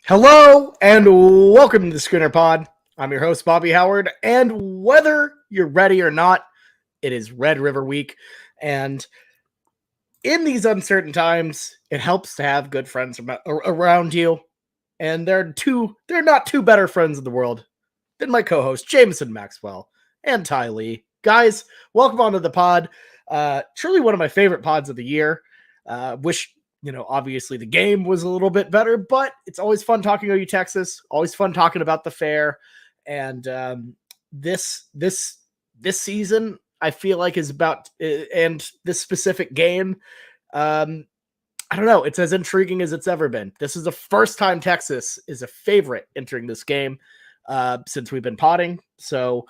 Hello and welcome to the Schooner Pod. I'm your host, Bobby Howard, and whether you're ready or not, it is Red River Week. And in these uncertain times, it helps to have good friends around you. And they're not two better friends in the world than my co-host, Jameson Maxwell and Ty Lee. Guys, welcome onto the pod. Truly one of my favorite pods of the year. Wish obviously the game was a little bit better, but it's always fun talking to you, Texas. Always fun talking about the fair. And this season, I feel like is about, and this specific game, I don't know. It's as intriguing as it's ever been. This is the first time Texas is a favorite entering this game since we've been potting. So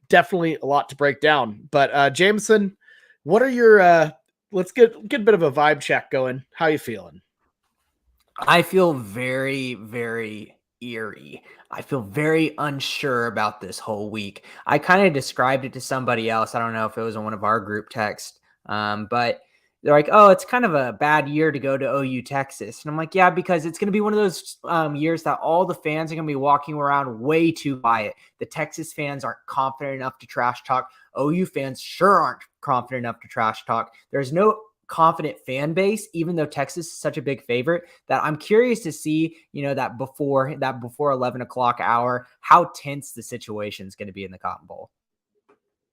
definitely a lot to break down. But Jameson, what are your let's get a bit of a vibe check going. How you feeling? I feel very, very eerie. I feel very unsure about this whole week. I kind of described it to somebody else. I don't know if it was on one of our group texts, but they're like, oh, it's kind of a bad year to go to OU Texas. And I'm like, yeah, because it's going to be one of those years that all the fans are going to be walking around way too quiet. The Texas fans aren't confident enough to trash talk. OU fans sure aren't confident enough to trash talk. There's no confident fan base, even though Texas is such a big favorite, that I'm curious to see, that before 11 o'clock hour, how tense the situation is going to be in the Cotton Bowl.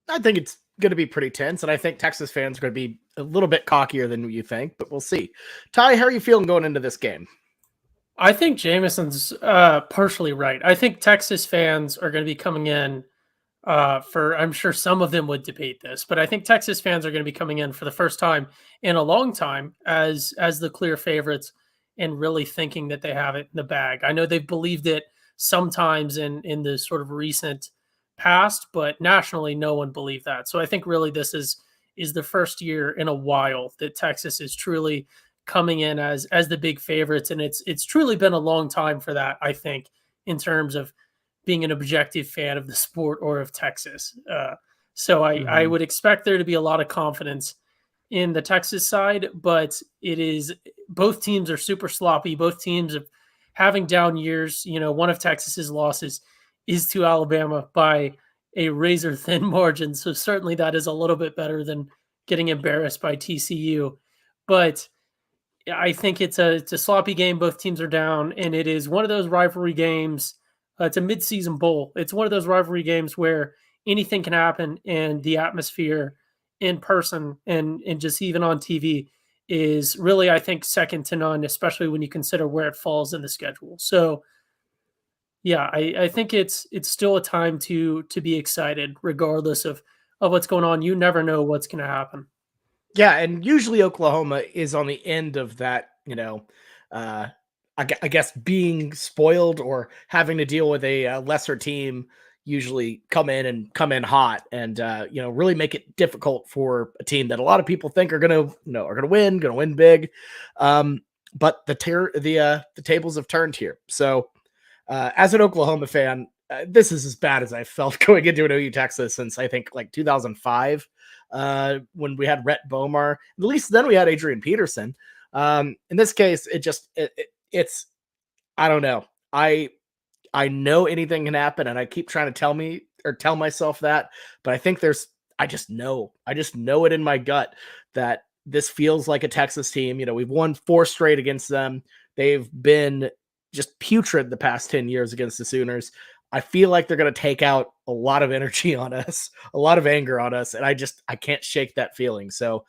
I think it's going to be pretty tense, and I think Texas fans are going to be a little bit cockier than you think, but we'll see. Ty, how are you feeling going into this game? I think Jameson's partially right. I think Texas fans are going to be coming in I'm sure some of them would debate this, but I think Texas fans are going to be coming in for the first time in a long time as the clear favorites and really thinking that they have it in the bag. I know they've believed it sometimes in the sort of recent past, but nationally, no one believed that. So I think really this is the first year in a while that Texas is truly coming in as the big favorites, and it's truly been a long time for that. I think in terms of being an objective fan of the sport or of Texas. So I would expect there to be a lot of confidence in the Texas side, but both teams are super sloppy. Both teams are having down years. One of Texas's losses is to Alabama by a razor thin margin. So certainly that is a little bit better than getting embarrassed by TCU. But I think it's a sloppy game. Both teams are down, and it is one of those rivalry games. It's a midseason bowl. It's one of those rivalry games where anything can happen, and the atmosphere in person and just even on TV is really, I think, second to none, especially when you consider where it falls in the schedule. So, yeah, I think it's still a time to be excited, regardless of what's going on. You never know what's going to happen. Yeah, and usually Oklahoma is on the end of that, I guess being spoiled or having to deal with a lesser team usually come in hot and really make it difficult for a team that a lot of people think are gonna win big. But the tables have turned here. So as an Oklahoma fan, this is as bad as I felt going into an OU Texas since I think like 2005 when we had Rhett Bomar. At least then we had Adrian Peterson. In this case, it's I don't know. I know anything can happen, and I keep trying to tell myself that, but I think I just know it in my gut that this feels like a Texas team. We've won 4 straight against them. They've been just putrid the past 10 years against the Sooners. I feel like they're going to take out a lot of energy on us, a lot of anger on us, and I can't shake that feeling. So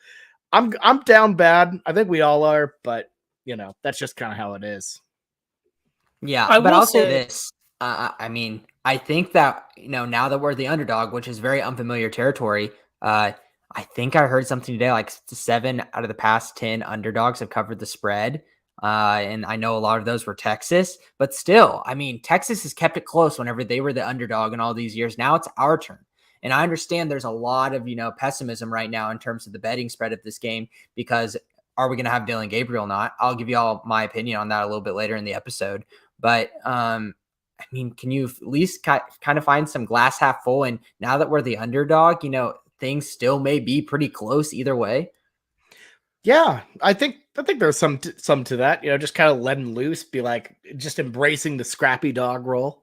I'm down bad. I think we all are, but that's just kind of how it is. Yeah, but I'll say this. I think that, now that we're the underdog, which is very unfamiliar territory, I think I heard something today, like 7 out of the past 10 underdogs have covered the spread. And I know a lot of those were Texas, but still, Texas has kept it close whenever they were the underdog in all these years. Now it's our turn. And I understand there's a lot of, pessimism right now in terms of the betting spread of this game, because are we going to have Dylan Gabriel or not? I'll give you all my opinion on that a little bit later in the episode. But, can you at least kind of find some glass half full? And now that we're the underdog, things still may be pretty close either way. Yeah, I think there's some to that. Just kind of letting loose, be like just embracing the scrappy dog role.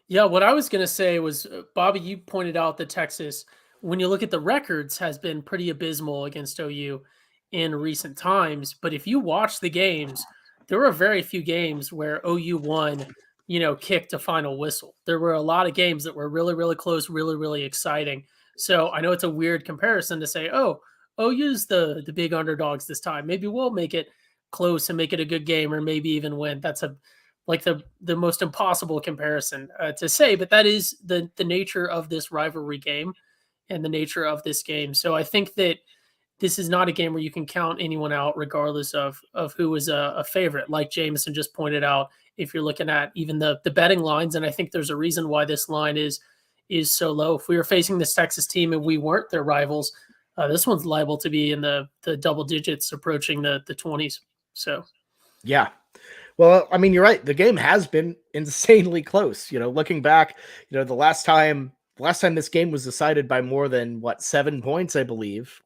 Yeah, what I was going to say was, Bobby, you pointed out that Texas, when you look at the records, has been pretty abysmal against OU in recent times. But if you watch the games, there were very few games where OU won, kicked a final whistle. There were a lot of games that were really, really close, really, really exciting. So I know it's a weird comparison to say, oh, OU's the big underdogs this time. Maybe we'll make it close and make it a good game, or maybe even win. That's the most impossible comparison to say, but that is the nature of this rivalry game and the nature of this game. So I think that this is not a game where you can count anyone out regardless of who is a favorite. Like Jameson just pointed out, if you're looking at even the betting lines, and I think there's a reason why this line is so low. If we were facing this Texas team and we weren't their rivals, this one's liable to be in the double digits, approaching the 20s. So Yeah. Well, I mean, you're right. The game has been insanely close. Looking back, the last time this game was decided by more than 7 points, I believe,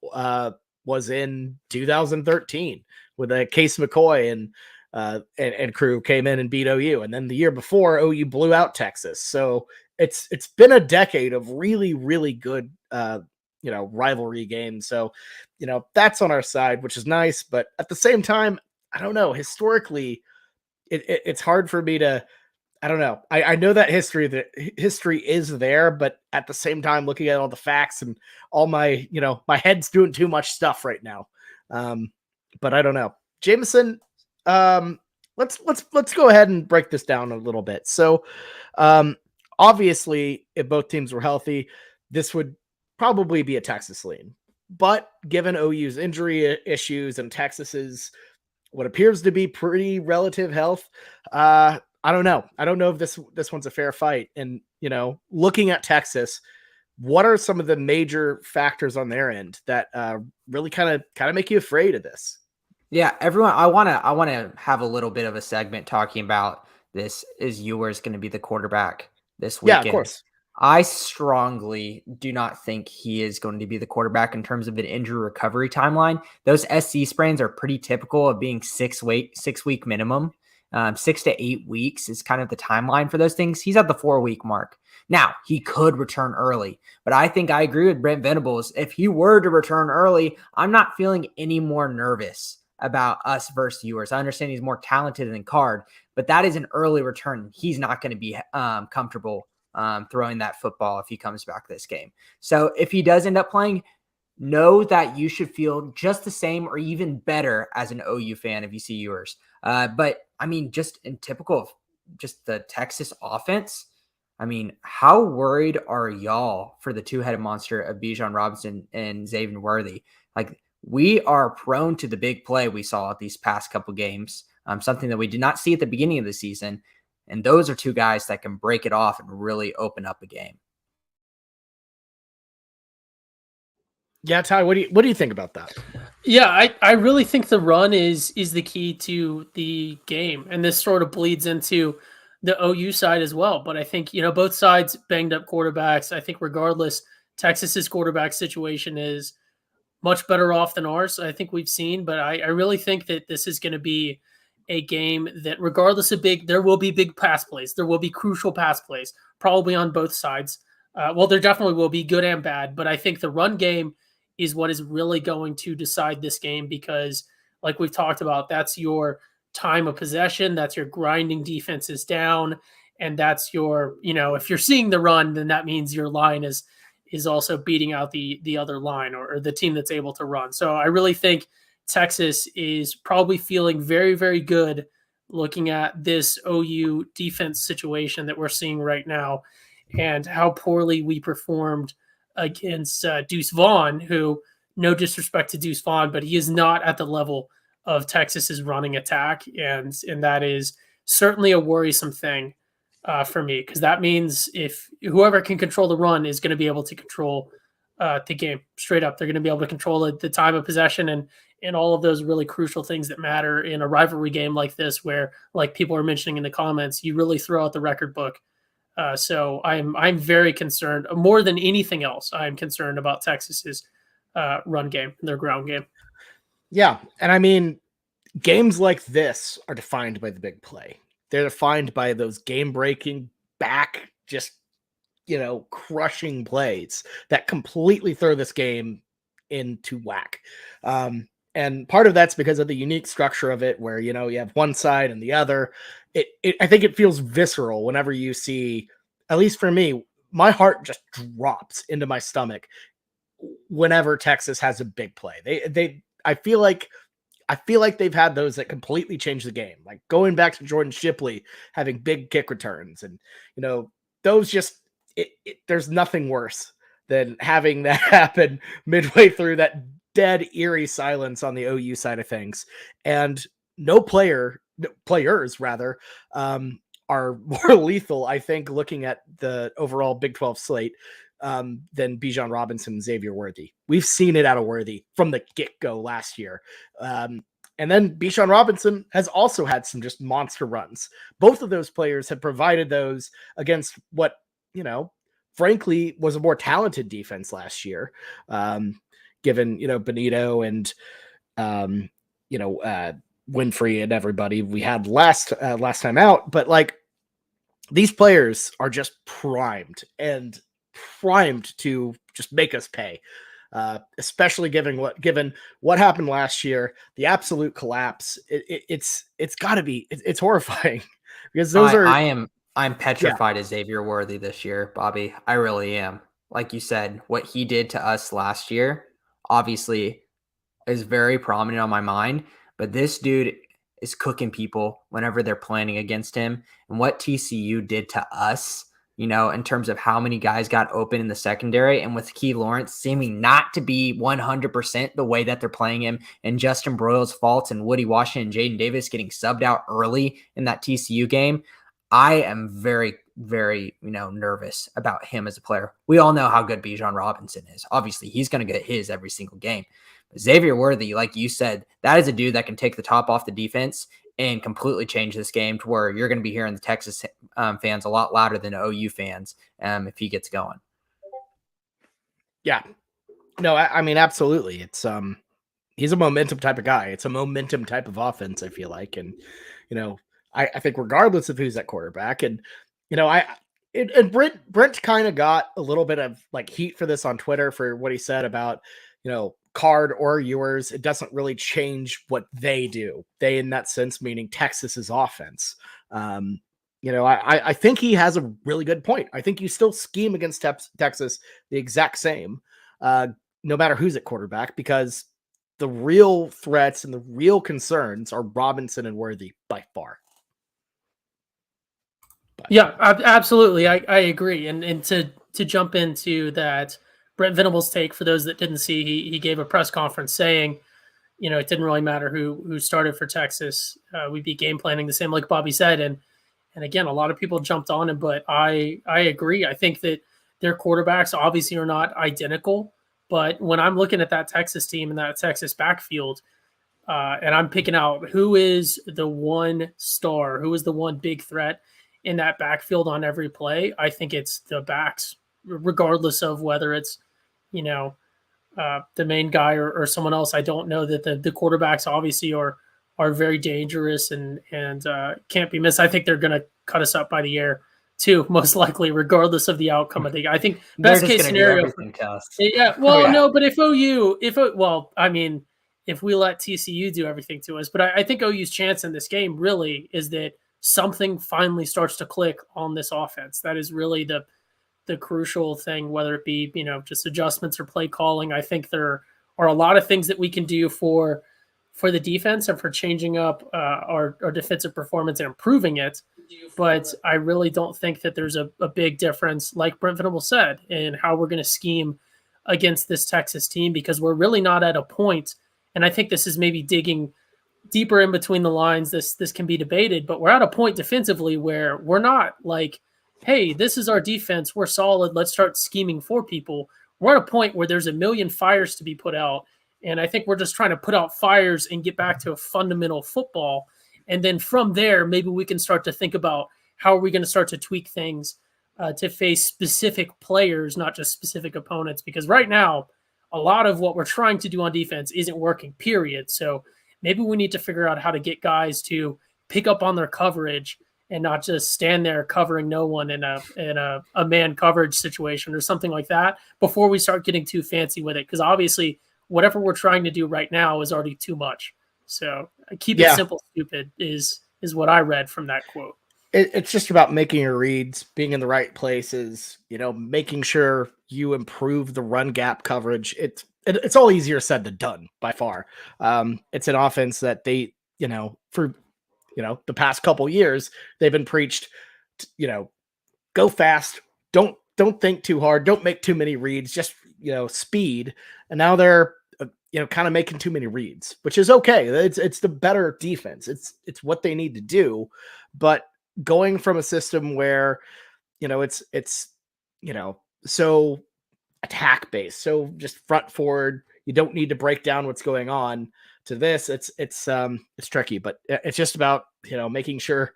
was in 2013 with Case McCoy and crew came in and beat OU, and then the year before OU blew out Texas. So it's been a decade of really, really good rivalry games. So that's on our side, which is nice. But at the same time, I don't know. Historically, it's hard for me to. I don't know. I know that history is there, but at the same time, looking at all the facts and all my head's doing too much stuff right now. But I don't know. Jameson, let's go ahead and break this down a little bit. So, obviously, if both teams were healthy, this would probably be a Texas lean. But given OU's injury issues and Texas's what appears to be pretty relative health, I don't know. I don't know if this one's a fair fight. And looking at Texas, what are some of the major factors on their end that really kind of make you afraid of this? Yeah, everyone, I wanna have a little bit of a segment talking about this. Is Ewers going to be the quarterback this Yeah, of weekend? course. I strongly do not think he is going to be the quarterback in terms of an injury recovery timeline. Those SC sprains are pretty typical of being 6 week minimum. 6 to 8 weeks is kind of the timeline for those things. He's at the 4 week mark. Now, he could return early, but I think I agree with Brent Venables. If he were to return early, I'm not feeling any more nervous about us versus Ewers. I understand he's more talented than Card, but that is an early return. He's not going to be comfortable throwing that football if he comes back this game. So if he does end up playing, know that you should feel just the same or even better as an OU fan if you see Ewers. But I mean, just in typical of just the Texas offense, I mean, how worried are y'all for the two-headed monster of Bijan Robinson and Xavier Worthy? Like, we are prone to the big play we saw at these past couple games, something that we did not see at the beginning of the season. And those are two guys that can break it off and really open up a game. Yeah, Ty, what do you think about that? yeah, I really think the run is the key to the game, and this sort of bleeds into the OU side as well. But I think both sides banged up quarterbacks. I think regardless, Texas's quarterback situation is much better off than ours. I think we've seen, but I really think that this is going to be a game that, regardless of there will be big pass plays. There will be crucial pass plays, probably on both sides. Well, there definitely will be good and bad, but I think the run game is what is really going to decide this game because, like we've talked about, that's your time of possession. That's your grinding defenses down. And that's your, if you're seeing the run, then that means your line is also beating out the other line or the team that's able to run. So I really think Texas is probably feeling very, very good looking at this OU defense situation that we're seeing right now and how poorly we performed against Deuce Vaughn, who, no disrespect to Deuce Vaughn, but he is not at the level of Texas's running attack. And that is certainly a worrisome thing for me, because that means if whoever can control the run is going to be able to control the game straight up. They're going to be able to control the time of possession and all of those really crucial things that matter in a rivalry game like this, where, like people are mentioning in the comments, you really throw out the record book. So I'm very concerned. More than anything else, I'm concerned about Texas's run game, their ground game. Yeah. And I mean, games like this are defined by the big play. They're defined by those game breaking back, just, crushing plays that completely throw this game into whack. And part of that's because of the unique structure of it, where, you have one side and the other. I think it feels visceral whenever you see, at least for me, my heart just drops into my stomach whenever Texas has a big play. I feel like they've had those that completely change the game, like going back to Jordan Shipley having big kick returns, and those just there's nothing worse than having that happen midway through that dead eerie silence on the OU side of things, and players rather, are more lethal, I think, looking at the overall Big 12 slate, than Bijan Robinson and Xavier Worthy. We've seen it out of Worthy from the get-go last year. And then Bijan Robinson has also had some just monster runs. Both of those players have provided those against what, frankly, was a more talented defense last year, given, Benito and, Winfrey and everybody we had last time out. But like, these players are just primed to just make us pay, especially given what happened last year, the absolute collapse. It's got to be, it's horrifying because I'm petrified of Xavier Worthy this year, Bobby. I really am. Like you said, what he did to us last year obviously is very prominent on my mind, but this dude is cooking people whenever they're planning against him. And what TCU did to us, in terms of how many guys got open in the secondary, and with Key Lawrence seeming not to be 100% the way that they're playing him, and Justin Broyles' faults, and Woody Washington and Jaden Davis getting subbed out early in that TCU game, I am very, very, nervous about him as a player. We all know how good Bijan Robinson is. Obviously, he's going to get his every single game. But Xavier Worthy, like you said, that is a dude that can take the top off the defense and completely change this game to where you're going to be hearing the Texas fans a lot louder than OU fans if he gets going. Yeah. No, I mean, absolutely. It's he's a momentum type of guy. It's a momentum type of offense, I feel like. And, I think regardless of who's at quarterback, and, Brent kind of got a little bit of like heat for this on Twitter for what he said about, Card or yours, it doesn't really change what they do. They, in that sense, meaning Texas's offense. I think he has a really good point. I think you still scheme against Texas the exact same, no matter who's at quarterback, because the real threats and the real concerns are Robinson and Worthy by far. But. Yeah, absolutely. I agree. And to jump into that, Brent Venable's take, for those that didn't see, he gave a press conference saying, it didn't really matter who started for Texas. We'd be game planning the same, like Bobby said. And again, a lot of people jumped on him, but I agree. I think that their quarterbacks obviously are not identical, but when I'm looking at that Texas team and that Texas backfield, and I'm picking out who is the one star, who is the one big threat in that backfield on every play, I think it's the backs, regardless of whether it's, the main guy or someone else. I don't know that the quarterbacks obviously are very dangerous and can't be missed. I think they're going to cut us up by the air too, most likely, regardless of the outcome of the. I think best case scenario. Yeah, well, no, but if we let TCU do everything to us, but I think OU's chance in this game really is that something finally starts to click on this offense. That is really the crucial thing, whether it be, just adjustments or play calling. I think there are a lot of things that we can do for the defense and for changing up our defensive performance and improving it. But I really don't think that there's a big difference, like Brent Venable said, in how we're going to scheme against this Texas team, because we're really not at a point. And I think this is maybe digging deeper in between the lines. This can be debated, but we're at a point defensively where we're not like, hey, this is our defense, we're solid, let's start scheming for people. We're at a point where there's a million fires to be put out, and I think we're just trying to put out fires and get back to a fundamental football. And then from there, maybe we can start to think about how are we going to start to tweak things to face specific players, not just specific opponents. Because right now, a lot of what we're trying to do on defense isn't working, period. So maybe we need to figure out how to get guys to pick up on their coverage and not just stand there covering no one in a man coverage situation or something like that before we start getting too fancy with it. Because obviously, whatever we're trying to do right now is already too much. So keep it simple, stupid is what I read from that quote. It's just about making your reads, being in the right places, making sure you improve the run gap coverage. It's all easier said than done by far. It's an offense that they, for the past couple years, they've been preached, go fast, don't think too hard, don't make too many reads, just speed. And now they're kind of making too many reads, which is okay. It's the better defense. It's what they need to do. But going from a system where it's so attack based, so just front forward, you don't need to break down what's going on, to this, it's tricky. But it's just about making sure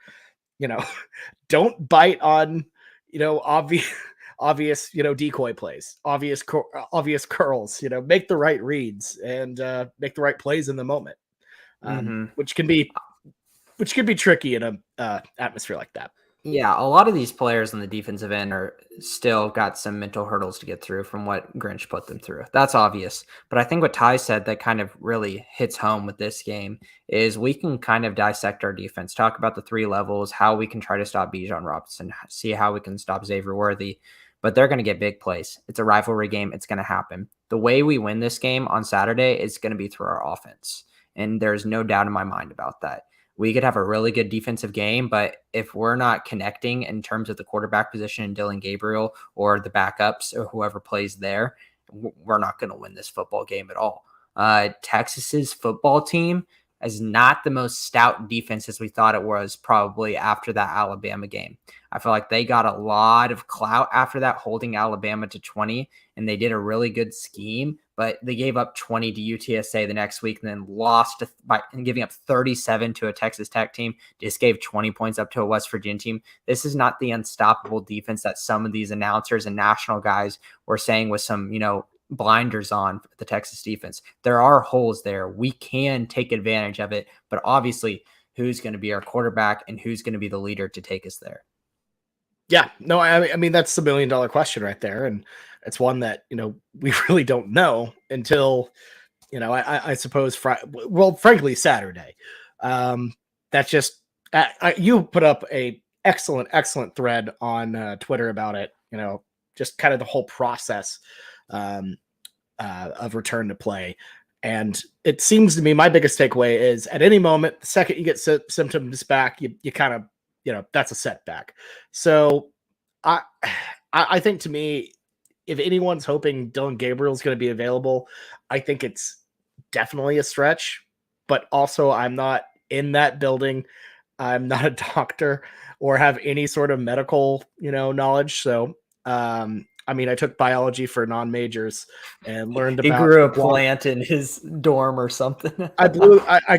don't bite on obvious decoy plays, obvious curls, make the right reads and make the right plays in the moment, which can be tricky in a atmosphere like that. Yeah, a lot of these players on the defensive end are still got some mental hurdles to get through from what Grinch put them through. That's obvious. But I think what Ty said that kind of really hits home with this game is we can kind of dissect our defense, talk about the 3 levels, how we can try to stop Bijan Robinson, see how we can stop Xavier Worthy. But they're going to get big plays. It's a rivalry game. It's going to happen. The way we win this game on Saturday is going to be through our offense. And there's no doubt in my mind about that. We could have a really good defensive game, but if we're not connecting in terms of the quarterback position and Dylan Gabriel or the backups or whoever plays there, we're not going to win this football game at all. Texas's football team is not the most stout defense as we thought it was probably after that Alabama game. I feel like they got a lot of clout after that, holding Alabama to 20, and they did a really good scheme, but they gave up 20 to UTSA the next week and then lost by giving up 37 to a Texas Tech team, just gave 20 points up to a West Virginia team. This is not the unstoppable defense that some of these announcers and national guys were saying with some, blinders on the Texas defense. There are holes there. We can take advantage of it, but obviously who's going to be our quarterback and who's going to be the leader to take us there? Yeah, no, I mean, that's the $1 million question right there. And it's one that, we really don't know until, I suppose, frankly, Saturday. That's just, you put up a excellent thread on Twitter about it, just kind of the whole process of return to play. And it seems to me, my biggest takeaway is at any moment, the second you get symptoms back, you kind of, that's a setback. So I think, to me, if anyone's hoping Dylan Gabriel's going to be available, I think it's definitely a stretch, but also I'm not in that building. I'm not a doctor or have any sort of medical, knowledge. So, I mean, I took biology for non-majors and learned about. He grew a plant in his dorm or something. I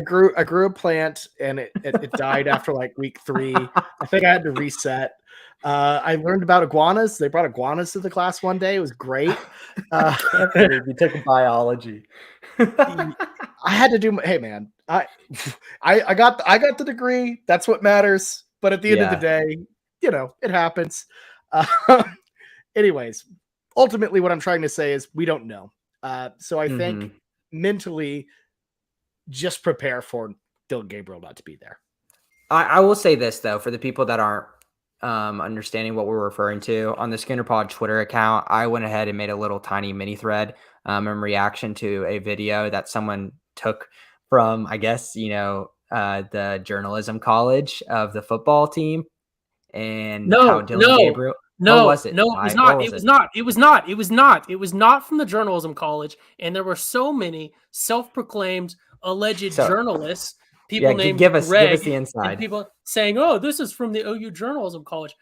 grew a plant and it died after like week 3. I think I had to reset. I learned about iguanas. They brought iguanas to the class one day. It was great. You took biology. I had to do. Hey man, I got the degree. That's what matters. But at the end of the day, it happens. Anyways, ultimately, what I'm trying to say is we don't know. So I think mentally, just prepare for Dylan Gabriel not to be there. I will say this, though, for the people that aren't understanding what we're referring to, on the SkinnerPod Twitter account, I went ahead and made a little tiny mini thread in reaction to a video that someone took from, I guess, the journalism college of the football team and how Dylan Gabriel. No, was it? No, it was not. It was not. It was not. It was not. It was not from the journalism college. And there were so many self-proclaimed alleged journalists, people named give us the inside, and people saying, "Oh, this is from the OU journalism college."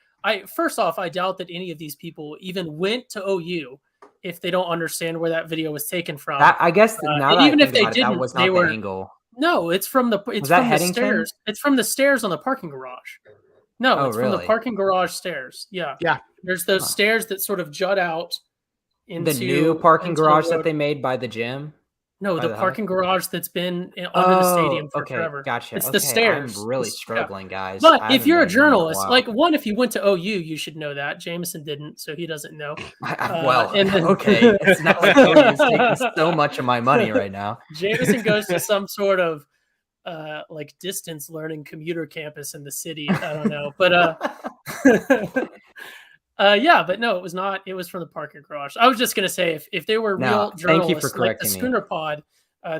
First off, I doubt that any of these people even went to OU if they don't understand where that video was taken from. I guess even if they didn't, that was not the angle. No, it's from the stairs. It's from the stairs on the parking garage. No, it's from the parking garage stairs. Yeah. Yeah. There's those stairs that sort of jut out The new parking into the garage that road. they made by the gym? No, By the the house? parking garage that's been under the Oh, stadium for okay, forever. gotcha. It's the Okay, I'm stairs. really Yeah. struggling, guys. But I if haven't you're been a in Denver in a journalist, while. like if you went to OU, you should know that. Jameson didn't, so he doesn't know. Well, And then okay. It's not like OU's taking so much of my money right now. Jameson goes to some sort of like distance learning commuter campus in the city. I don't know, but yeah, but no, it was not. It was from the parking garage. I was just gonna say if they were No, real thank you for journalists like the correcting me. Schooner Pod,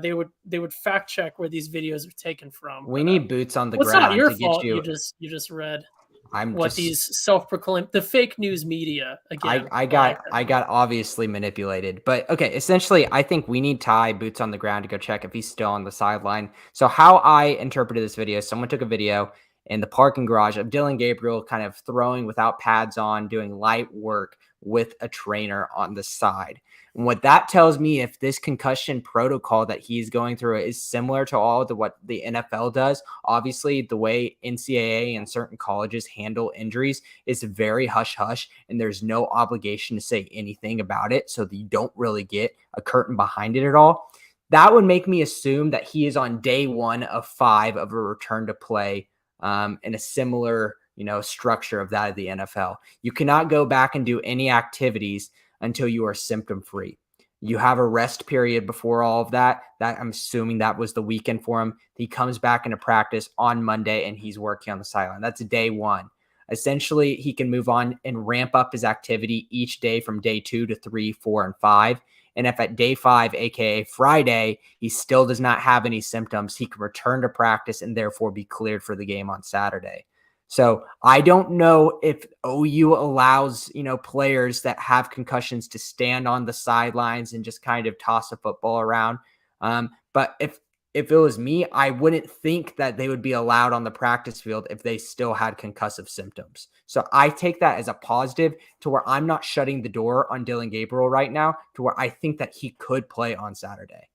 they would fact check where these videos are taken from. We But need boots on the well, it's not ground your to get fault. you. You just read I'm what just these self-proclaimed the fake news media again. I like got obviously manipulated. But okay, essentially I think we need Ty boots on the ground to go check if he's still on the sideline. So how I interpreted this video, someone took a video in the parking garage of Dylan Gabriel kind of throwing without pads on, doing light work with a trainer on the side. And what that tells me, if this concussion protocol that he's going through is similar to all the what the NFL does, obviously the way NCAA and certain colleges handle injuries is very hush hush, and there's no obligation to say anything about it, so that you don't really get a curtain behind it at all. That would make me assume that he is on day 1 of 5 of a return to play in a similar structure of that of the NFL. You cannot go back and do any activities until you are symptom free. You have a rest period before all of that. That I'm assuming that was the weekend for him. He comes back into practice on Monday and he's working on the sideline. That's day 1. Essentially, he can move on and ramp up his activity each day from day 2 to 3, 4, and 5. And if at day 5, aka Friday, he still does not have any symptoms, he can return to practice and therefore be cleared for the game on Saturday. So I don't know if OU allows, players that have concussions to stand on the sidelines and just kind of toss a football around. But if it was me, I wouldn't think that they would be allowed on the practice field if they still had concussive symptoms. So I take that as a positive to where I'm not shutting the door on Dylan Gabriel right now, to where I think that he could play on Saturday.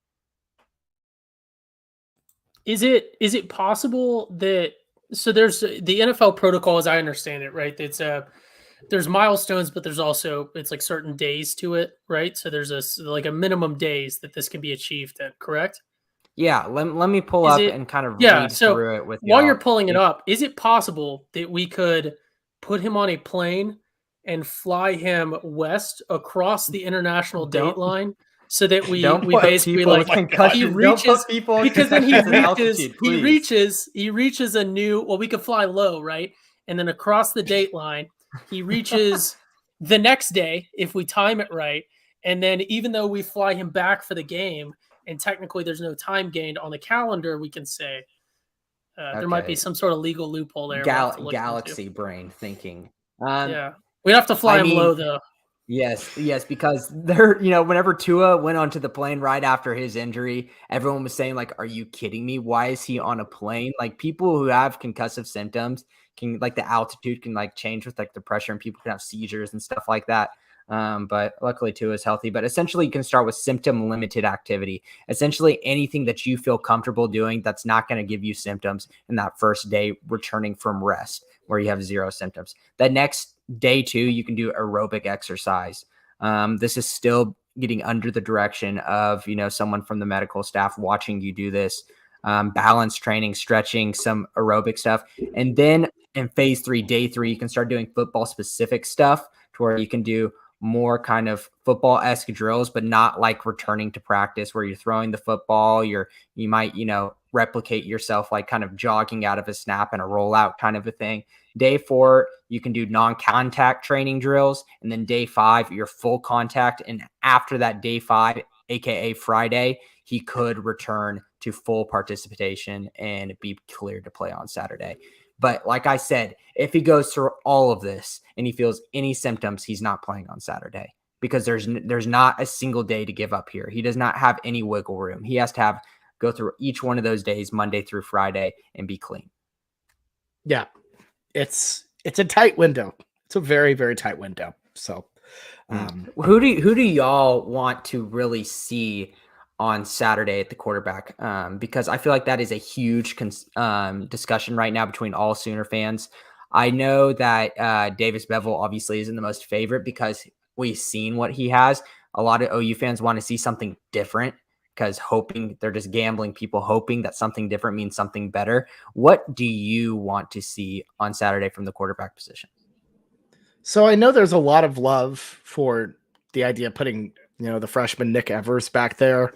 Is it possible that so there's the NFL protocol as I understand it, right? There's milestones, but there's also it's like certain days to it, right? So there's a minimum days that this can be achieved in, correct? Yeah, let me pull Is up it and kind of yeah, read so through it with while y'all. you're pulling it up, is it possible that we could put him on a plane and fly him west across the international date line so that we put basically people like with concussions. he reaches Don't put people with because then concussions in altitude, please. he reaches a new well we could fly low, right? And then across the date line, he reaches the next day if we time it right. And then even though we fly him back for the game, and technically there's no time gained on the calendar, we can say there might be some sort of legal loophole there. Galaxy brain thinking. Yeah, we'd have to fly him low though. Yes, because there, whenever Tua went onto the plane right after his injury, everyone was saying like, "Are you kidding me? Why is he on a plane?" Like people who have concussive symptoms can like the altitude can like change with like the pressure, and people can have seizures and stuff like that. But luckily Tua is healthy. But essentially, you can start with symptom limited activity. Essentially, anything that you feel comfortable doing that's not going to give you symptoms in that first day returning from rest, where you have 0 symptoms. The next day 2, you can do aerobic exercise. This is still getting under the direction of someone from the medical staff watching you do this. Balance training, stretching, some aerobic stuff, and then in phase 3, day 3, you can start doing football specific stuff to where you can do more kind of football-esque drills, but not like returning to practice where you're throwing the football. You might, replicate yourself like kind of jogging out of a snap and a rollout kind of a thing. Day 4, you can do non-contact training drills. And then day 5, you're full contact. And after that day 5, aka Friday, he could return to full participation and be cleared to play on Saturday. But like I said, if he goes through all of this and he feels any symptoms, he's not playing on Saturday because there's not a single day to give up here. He does not have any wiggle room. He has to go through each one of those days, Monday through Friday, and be clean. Yeah, it's a tight window. It's a very, very tight window. So who do y'all want to really see on Saturday at the quarterback? Because I feel like that is a huge discussion right now between all Sooner fans. I know that Davis Beville obviously isn't the most favorite because we've seen what he has, A lot of OU fans want to see something different because they're just gambling people, hoping that something different means something better. What do you want to see on Saturday from the quarterback position? So I know there's a lot of love for the idea of putting, the freshman Nick Evers back there.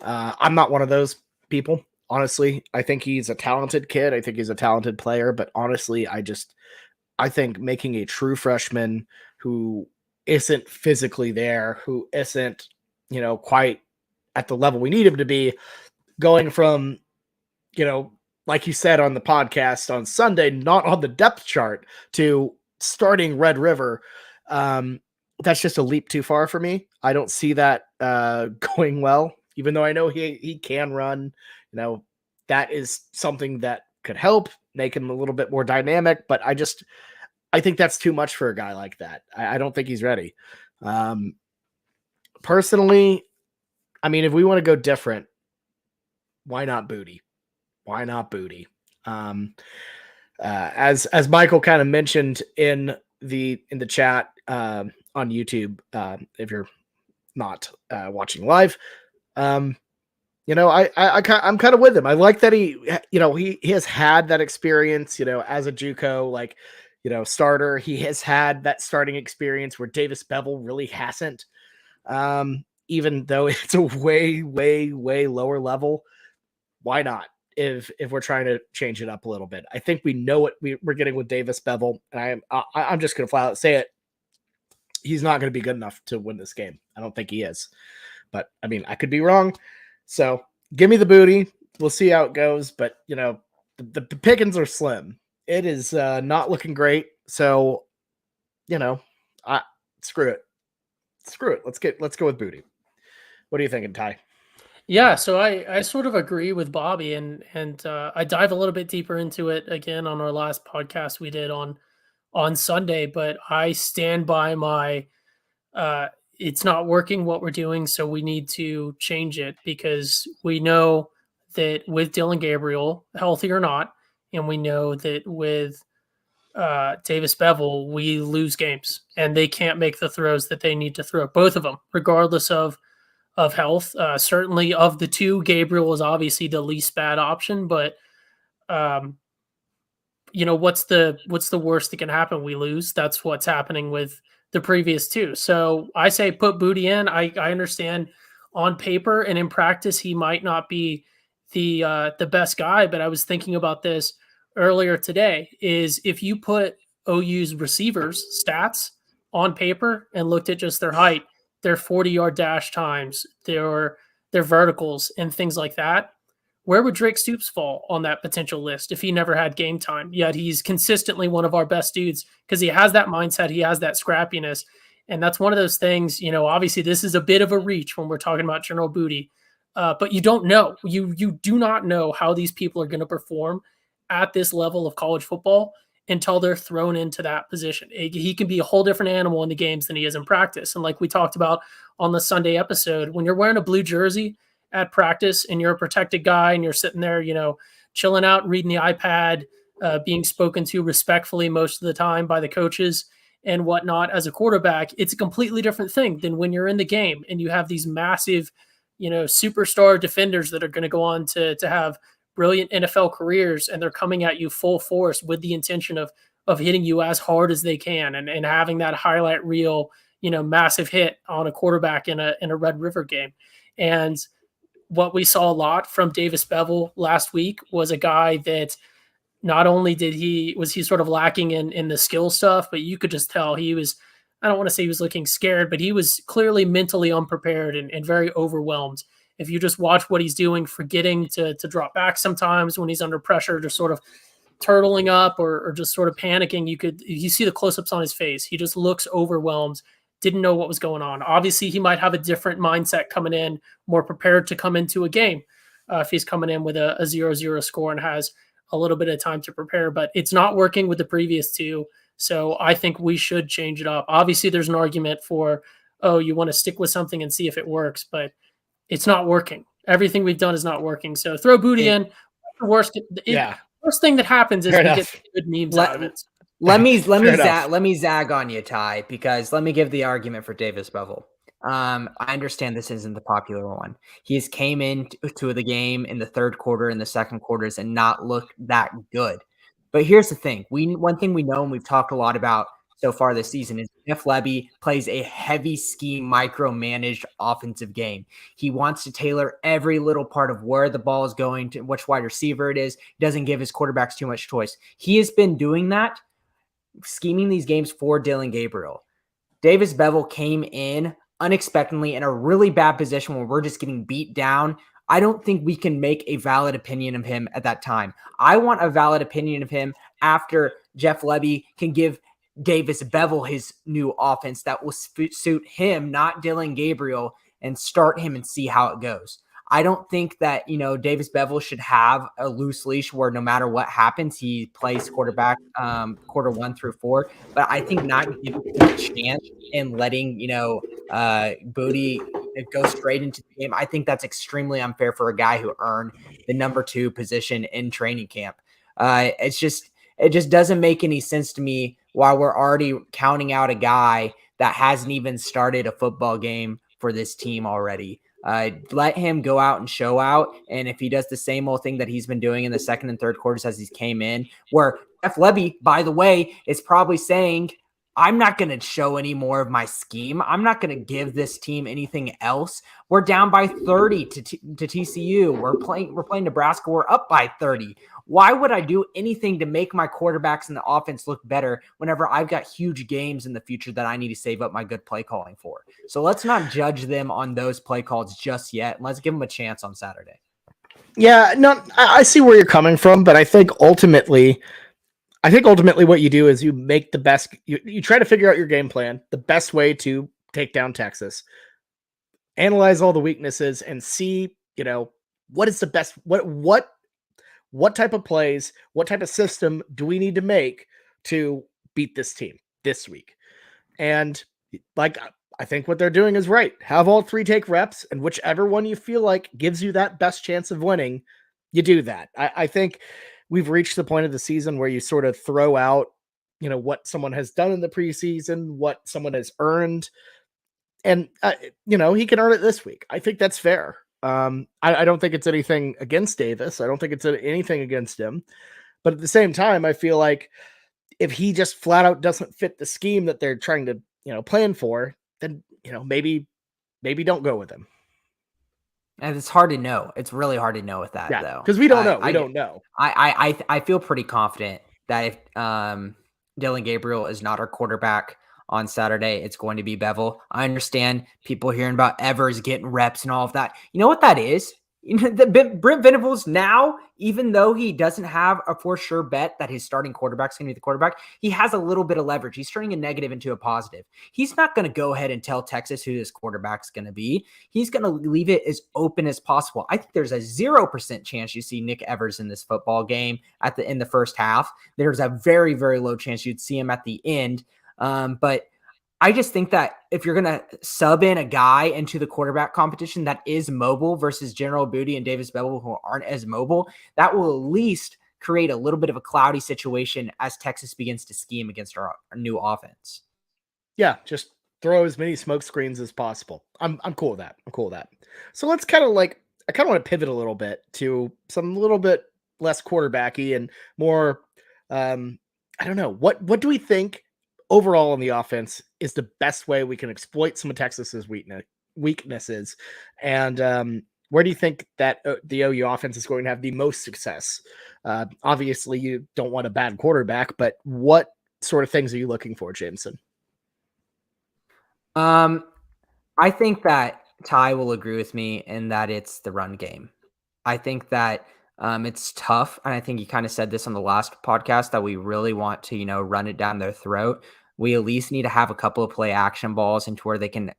I'm not one of those people, honestly. I think he's a talented kid. I think he's a talented player, but honestly, I think making a true freshman who isn't physically there, who isn't, quite at the level we need him to be, going from, like you said on the podcast on Sunday, not on the depth chart, to starting Red River. That's just a leap too far for me. I don't see that going well, even though I know he can run. That is something that could help make him a little bit more dynamic, but I think that's too much for a guy like that. I don't think he's ready. Personally, I mean, if we want to go different, why not Booty? Why not Booty? As Michael kind of mentioned in the chat on YouTube, if you're not watching live, I'm kind of with him. I like that he has had that experience, as a JUCO, starter. He has had that starting experience where Davis Bevel really hasn't, even though it's a way, way, way lower level. Why not? If we're trying to change it up a little bit, I think we know what we're getting with Davis Bevel, and I'm just going to flat out say it. He's not going to be good enough to win this game. I don't think he is, but I mean, I could be wrong. So give me the Booty. We'll see how it goes, but the pickings are slim. It is not looking great. So, screw it. Let's go with Booty. What are you thinking, Ty? Yeah, so I sort of agree with Bobby, and I dive a little bit deeper into it again on our last podcast we did on Sunday, but I stand by my it's not working what we're doing, so we need to change it, because we know that with Dylan Gabriel, healthy or not, and we know that with Davis Bevel, we lose games, and they can't make the throws that they need to throw, both of them, regardless of health. Certainly of the two, Gabriel is obviously the least bad option, but what's the worst that can happen? We lose. That's what's happening with the previous two. So I say put Booty in. I understand on paper and in practice he might not be the best guy, but I was thinking about this earlier today, is if you put OU's receivers stats on paper and looked at just their height, their 40-yard dash times, their verticals and things like that, where would Drake Stoops fall on that potential list if he never had game time? Yet he's consistently one of our best dudes because he has that mindset, he has that scrappiness. And that's one of those things, obviously this is a bit of a reach when we're talking about General Booty, but you don't know. You do not know how these people are going to perform at this level of college football until they're thrown into that position. He can be a whole different animal in the games than he is in practice. And like we talked about on the Sunday episode, when you're wearing a blue jersey at practice and you're a protected guy and you're sitting there, chilling out, reading the iPad, being spoken to respectfully most of the time by the coaches and whatnot as a quarterback, it's a completely different thing than when you're in the game and you have these massive, superstar defenders that are going to go on to have brilliant NFL careers, and they're coming at you full force with the intention of hitting you as hard as they can and having that highlight reel, massive hit on a quarterback in a Red River game. And what we saw a lot from Davis Bevel last week was a guy that not only was he sort of lacking in the skill stuff, but you could just tell he was, I don't want to say he was looking scared, but he was clearly mentally unprepared and very overwhelmed. If you just watch what he's doing, forgetting to drop back sometimes when he's under pressure, just sort of turtling up or just sort of panicking, you see the close-ups on his face. He just looks overwhelmed, didn't know what was going on. Obviously, he might have a different mindset coming in, more prepared to come into a game if he's coming in with a 0-0 score and has a little bit of time to prepare. But it's not working with the previous two, so I think we should change it up. Obviously, there's an argument for, you want to stick with something and see if it works, but it's not working. Everything we've done is not working. So throw Booty in. The worst thing that happens is we get good memes out of it. Let me zag on you, Ty, because let me give the argument for Davis Bevel. I understand this isn't the popular one. He's came into the game in the third quarter and the second quarters and not looked that good. But here's the thing. One thing we know and we've talked a lot about so far this season is Jeff Lebby plays a heavy scheme, micromanaged offensive game. He wants to tailor every little part of where the ball is going to, which wide receiver it is. He doesn't give his quarterbacks too much choice. He has been doing that, scheming these games for Dillon Gabriel. Davis Bevel came in unexpectedly in a really bad position where we're just getting beat down. I don't think we can make a valid opinion of him at that time. I want a valid opinion of him after Jeff Lebby can give Davis Bevel his new offense that will suit him, not Dillon Gabriel, and start him and see how it goes. I don't think that, Davis Bevel should have a loose leash where no matter what happens, he plays quarterback quarter 1 through 4. But I think not giving him a chance and letting, Booty go straight into the game, I think that's extremely unfair for a guy who earned the number 2 position in training camp. It just doesn't make any sense to me while we're already counting out a guy that hasn't even started a football game for this team already. Let him go out and show out. And if he does the same old thing that he's been doing in the second and third quarters as he's came in, where Jeff Lebby, by the way, is probably saying, I'm not going to show any more of my scheme. I'm not going to give this team anything else. We're down by 30 to TCU. We're playing Nebraska. We're up by 30. Why would I do anything to make my quarterbacks and the offense look better whenever I've got huge games in the future that I need to save up my good play calling for? So let's not judge them on those play calls just yet. Let's give them a chance on Saturday. Yeah, no, I see where you're coming from, but I think ultimately what you do is you make the best, you try to figure out your game plan, the best way to take down Texas, analyze all the weaknesses and see, what is the best, what type of plays, what type of system do we need to make to beat this team this week? And I think what they're doing is right. Have all 3 take reps, and whichever one you feel like gives you that best chance of winning, you do that. I think we've reached the point of the season where you sort of throw out, what someone has done in the preseason, what someone has earned, and he can earn it this week. I think that's fair. I don't think it's anything against Davis. I don't think it's anything against him. But at the same time, I feel like if he just flat out doesn't fit the scheme that they're trying to, plan for, then, maybe don't go with him. And it's hard to know. It's really hard to know with that, though. Because we don't know. We don't know. I feel pretty confident that if Dillon Gabriel is not our quarterback on Saturday, it's going to be Bevel. I understand people hearing about Evers getting reps and all of that. You know what that is? Brent Venables now, even though he doesn't have a for sure bet that his starting quarterback's going to be the quarterback, he has a little bit of leverage. He's turning a negative into a positive. He's not going to go ahead and tell Texas who his quarterback's going to be. He's going to leave it as open as possible. I think there's a 0% chance you see Nick Evers in this football game in the first half. There's a very, very low chance you'd see him at the end. But I just think that if you're going to sub in a guy into the quarterback competition that is mobile versus General Booty and Davis Bevel who aren't as mobile, that will at least create a little bit of a cloudy situation as Texas begins to scheme against our new offense. Yeah, just throw as many smoke screens as possible. I'm cool with that. So let's kind of want to pivot a little bit to some little bit less quarterbacky and more, I don't know. What do we think overall on the offense is the best way we can exploit some of Texas's weaknesses? And where do you think that the OU offense is going to have the most success? Obviously, you don't want a bad quarterback, but what sort of things are you looking for, Jameson? I think that Ty will agree with me in that it's the run game. I think that it's tough, and I think you kind of said this on the last podcast that we really want to, run it down their throat. We at least need to have a couple of play action balls into where they can,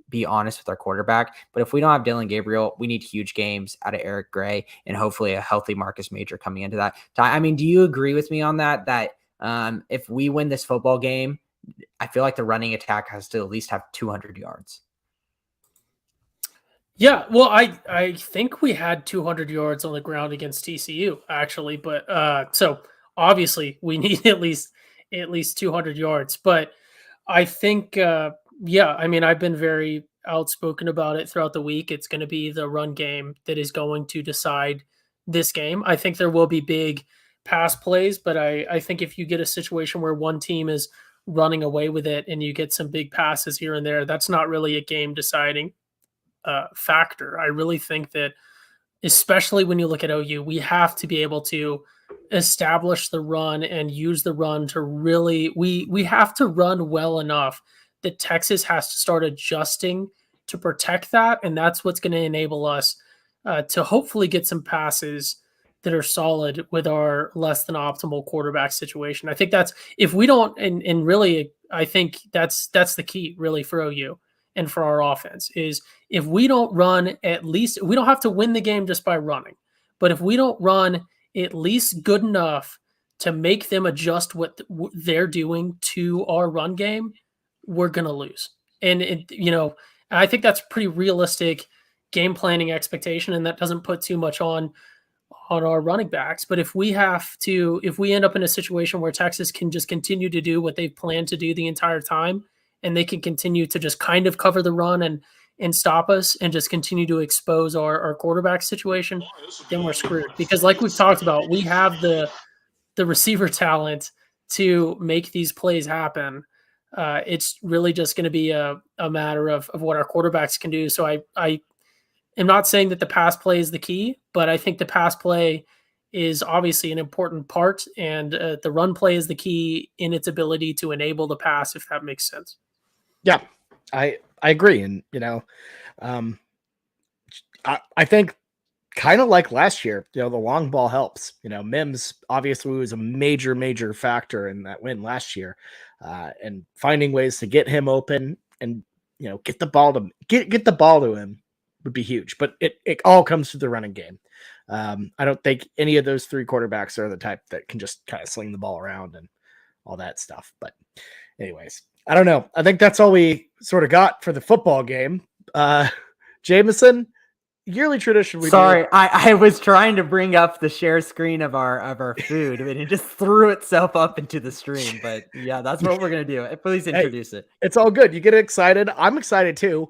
be honest with our quarterback. But if we don't have Dillon Gabriel, we need huge games out of Eric Gray and hopefully a healthy Marcus Major coming into that. Ty, I mean, do you agree with me on that? That if we win this football game, I feel like the running attack has to at least have 200 yards. Yeah, well, I think we had 200 yards on the ground against TCU, actually. But so obviously we need at least 200 yards. But I think, I mean, I've been very outspoken about it throughout the week. It's going to be the run game that is going to decide this game. I think there will be big pass plays, but I think if you get a situation where one team is running away with it and you get some big passes here and there, that's not really a game deciding factor. I really think that, especially when you look at OU, we have to be able to establish the run and use the run to really, we have to run well enough that Texas has to start adjusting to protect that. And that's what's going to enable us to hopefully get some passes that are solid with our less than optimal quarterback situation. I think that's, if we don't, and really, I think that's the key really for OU and for our offense, is if we don't run, at least we don't have to win the game just by running, but if we don't run at least good enough to make them adjust what they're doing to our run game, we're going to lose. And I think that's pretty realistic game planning expectation, and that doesn't put too much on our running backs. But if we end up in a situation where Texas can just continue to do what they've planned to do the entire time, and they can continue to just kind of cover the run and stop us and just continue to expose our quarterback situation, then we're screwed. Because like we've talked about, we have the receiver talent to make these plays happen. It's really just going to be a matter of what our quarterbacks can do. So I am not saying that the pass play is the key, but I think the pass play is obviously an important part, and the run play is the key in its ability to enable the pass, if that makes sense. Yeah, I agree. And, I think kind of like last year, the long ball helps. Mims obviously was a major, major factor in that win last year, and finding ways to get him open and, get the ball to him would be huge. But it all comes to the running game. I don't think any of those three quarterbacks are the type that can just kind of sling the ball around and all that stuff. But anyways, I don't know. I think that's all we sort of got for the football game. Jameson, yearly tradition. Sorry, I was trying to bring up the share screen of our food, and it just threw itself up into the stream. But yeah, that's what we're gonna do. Please introduce it. It's all good. You get excited. I'm excited too.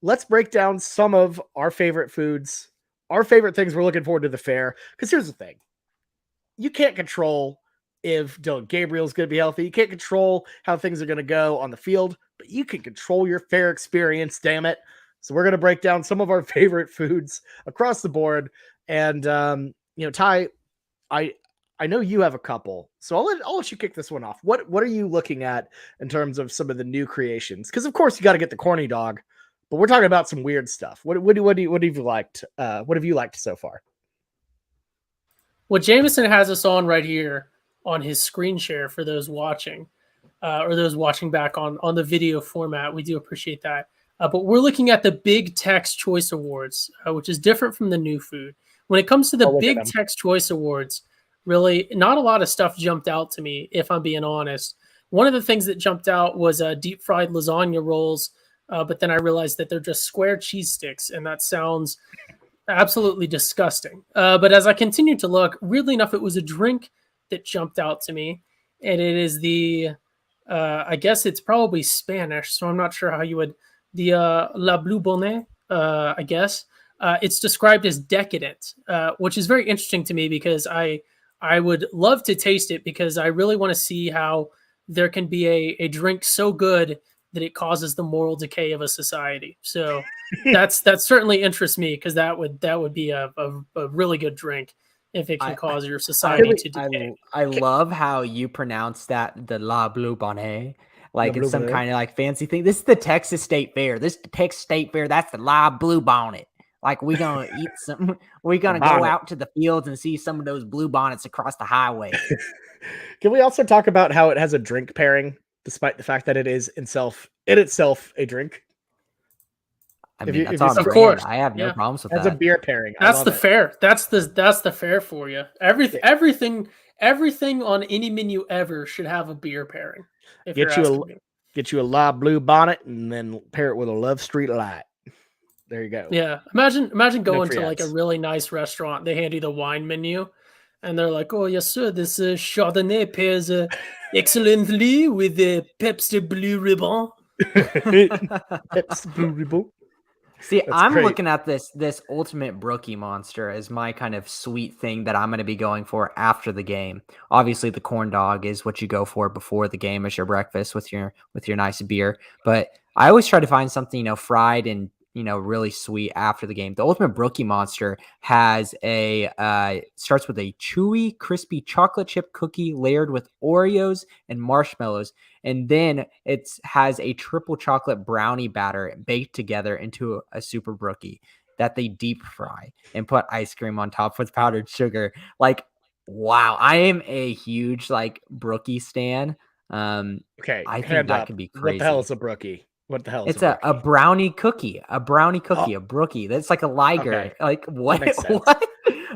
Let's break down some of our favorite foods, our favorite things we're looking forward to the fair. Because here's the thing: you can't control if Dylan Gabriel's going to be healthy. You can't control how things are going to go on the field, but you can control your fair experience, damn it. So we're going to break down some of our favorite foods across the board. And, Ty, I know you have a couple, so I'll let you kick this one off. What are you looking at in terms of some of the new creations? Because, of course, you got to get the corny dog, but we're talking about some weird stuff. What have you liked? What have you liked so far? Well, Jameson has us on right here on his screen share for those watching or those watching back on the video format. We do appreciate that. But we're looking at the Big Tex Choice Awards, which is different from the new food. When it comes to the Big Tex Choice Awards, really not a lot of stuff jumped out to me, if I'm being honest. One of the things that jumped out was deep fried lasagna rolls, but then I realized that they're just square cheese sticks, and that sounds absolutely disgusting. But as I continued to look, weirdly enough, it was a drink that jumped out to me, and it is I guess it's probably Spanish, so I'm not sure how you would, La Blue Bonnet, I guess. It's described as decadent, which is very interesting to me because I would love to taste it, because I really want to see how there can be a drink so good that it causes the moral decay of a society. So that certainly interests me, because that would be a really good drink if it can cause your society to decay. I love how you pronounce that, the La Blue Bonnet. Like it's some kind of like fancy thing. This is the Texas State Fair. That's the La Blue Bonnet. Like we're going to eat some, we're going to go out to the fields and see some of those blue bonnets across the highway. Can we also talk about how it has a drink pairing, despite the fact that it is in itself a drink? I mean, that's on of course. I have no problems with that. That's a beer pairing. That's the fair. That's the fair for you. Everything on any menu ever should have a beer pairing. Get you a La Blue Bonnet and then pair it with a Love Street Light. There you go. Yeah. Imagine going to like a really nice restaurant. They hand you the wine menu and they're like, "Oh yes, sir, this Chardonnay pairs excellently with the Pepsi Blue Ribbon." It's beautiful. See, That's I'm great. looking at this ultimate brookie monster as my kind of sweet thing that I'm going to be going for after the game. Obviously, the corn dog is what you go for before the game as your breakfast with your nice beer. But I always try to find something, fried and really sweet after the game. The ultimate brookie monster has starts with a chewy, crispy chocolate chip cookie layered with Oreos and marshmallows. And then it has a triple chocolate brownie batter baked together into a super brookie that they deep fry and put ice cream on top with powdered sugar. Like, wow, I am a huge brookie stan. Okay, I think hand that up. could be What the hell crazy. is a brookie? What the hell is It's a a brookie? brownie cookie, a Oh, brookie. That's like a liger. okay, Like that what? makes sense. What?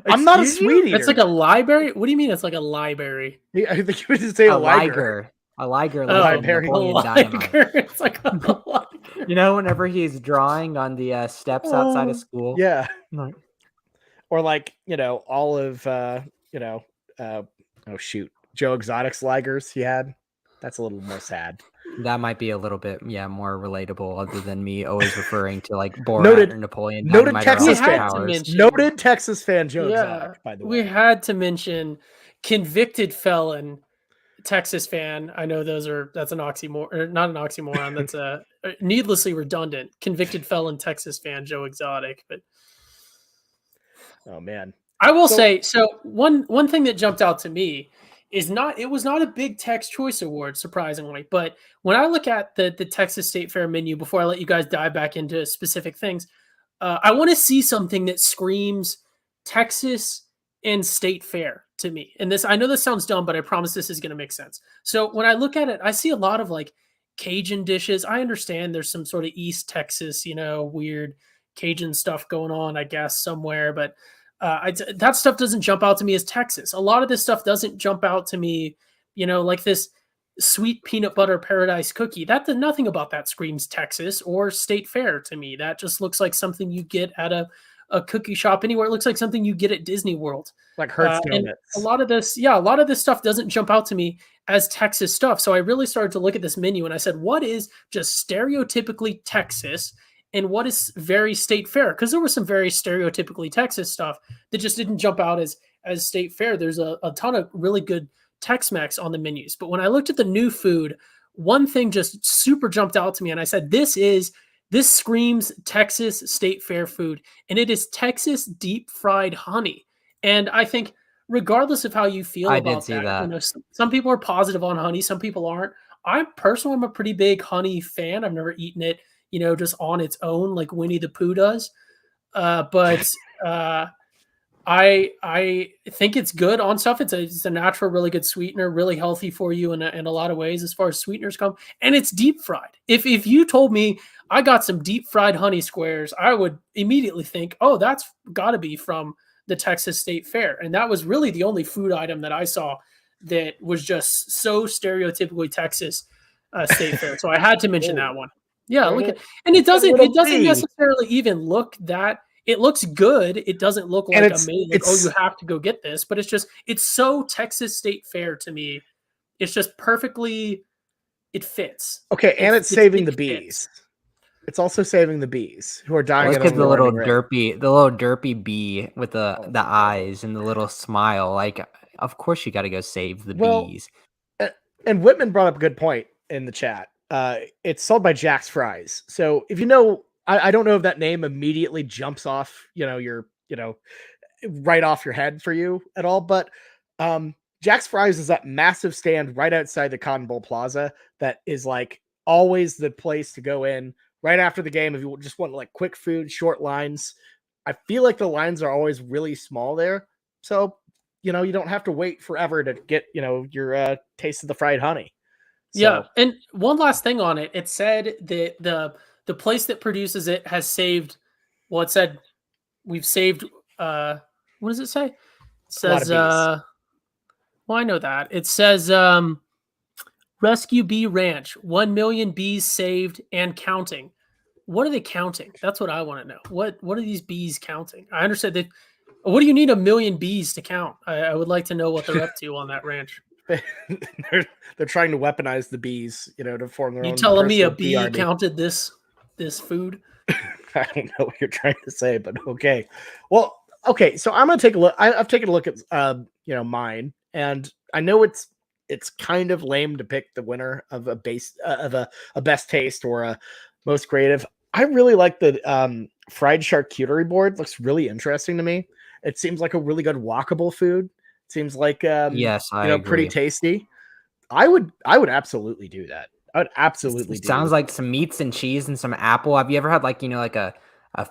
I'm not a Excuse you? sweet It's like eater. a library. What do you mean? It's like a library. I think you would just say a liger. A liger, Oh, like in Library. a Napoleon Dynamite. liger. It's like a liger. Whenever he's drawing on the steps outside of school. Yeah. Like, Or all of you know, oh shoot, Joe Exotic's ligers he had. That's a little more sad. that might be a little bit, more relatable, other than me always referring to Borat Noted or Napoleon noted Dynamite or We Texas Austin fan. had to Powers. mention. Noted Texas fan Joe Yeah, Exotic, by the we way. had to mention convicted felon Texas fan. I know that's an oxymoron, or not an oxymoron. That's a needlessly redundant. Convicted felon Texas fan Joe Exotic. But Oh man. I will So say, so one thing that jumped out to me is it was not a big Tex Choice Award, surprisingly. But when I look at the Texas State Fair menu, before I let you guys dive back into specific things, I want to see something that screams Texas and State Fair to me. And I know this sounds dumb, but I promise this is going to make sense. So when I look at it, I see a lot of Cajun dishes. I understand there's some sort of East Texas, weird Cajun stuff going on, I guess, somewhere. But that stuff doesn't jump out to me as Texas. A lot of this stuff doesn't jump out to me, like this sweet peanut butter paradise cookie. Nothing about that screams Texas or State Fair to me. That just looks like something you get at a cookie shop anywhere. It looks like something you get at Disney World. like Hertz And Donuts. a lot of this stuff doesn't jump out to me as Texas stuff. So I really started to look at this menu and I said, what is just stereotypically Texas and what is very State Fair? Because there was some very stereotypically Texas stuff that just didn't jump out as State Fair. There's a ton of really good Tex-Mex on the menus. But when I looked at the new food, one thing just super jumped out to me. And I said, this screams Texas State Fair food. And it is Texas deep fried honey. And I think regardless of how you feel I about did see that. some people are positive on honey, some people aren't. I personally am a pretty big honey fan. I've never eaten it, just on its own like Winnie the Pooh does. But I think it's good on stuff. It's a natural, really good sweetener, really healthy for you in a lot of ways as far as sweeteners come. And it's deep fried. If you told me I got some deep fried honey squares, I would immediately think, oh, that's got to be from the Texas State Fair. And that was really the only food item that I saw that was just so stereotypically Texas State Fair. So I had to mention that one. Yeah, look at, and it doesn't necessarily even look that. It looks good. It doesn't look like amazing. Like, oh, you have to go get this. But it's so Texas State Fair to me. It's just perfectly, it fits. Okay, and it's saving the bees. It's also saving the bees who are dying. Look at the little derpy bee with the eyes and the little smile. Like, of course you got to go save the bees. And Whitman brought up a good point in the chat. It's sold by Jack's Fries. So if you know, I don't know if that name immediately jumps off, your right off your head for you at all, but Jack's Fries is that massive stand right outside the Cotton Bowl Plaza that is always the place to go in right after the game if you just want quick food, short lines. I feel like the lines are always really small there, so you don't have to wait forever to get your taste of the fried honey. So. Yeah, and one last thing on it, it said that the place that produces it has saved. Well, it said we've saved. What does it say? It says. Well, I know that it says. Rescue Bee Ranch, 1 million bees saved and counting. What are they counting? That's what I want to know. What are these bees counting? I understand that. What do you need 1 million bees to count? I would like to know what they're up to on that ranch. they're trying to weaponize the bees, to form their You own telling me a personal bee bee army. counted this food? I don't know what you're trying to say, but okay. Well, okay. So I'm gonna take a look. I've taken a look at mine, and I know it's kind of lame to pick the winner of a base of a best taste or a most creative. I really like the fried charcuterie board. Looks really interesting to me. It seems like a really good walkable food. It seems like Yes, I pretty agree. tasty. I would absolutely do that. I would absolutely It do. sounds like some meats and cheese and some apple. Have you ever had like like a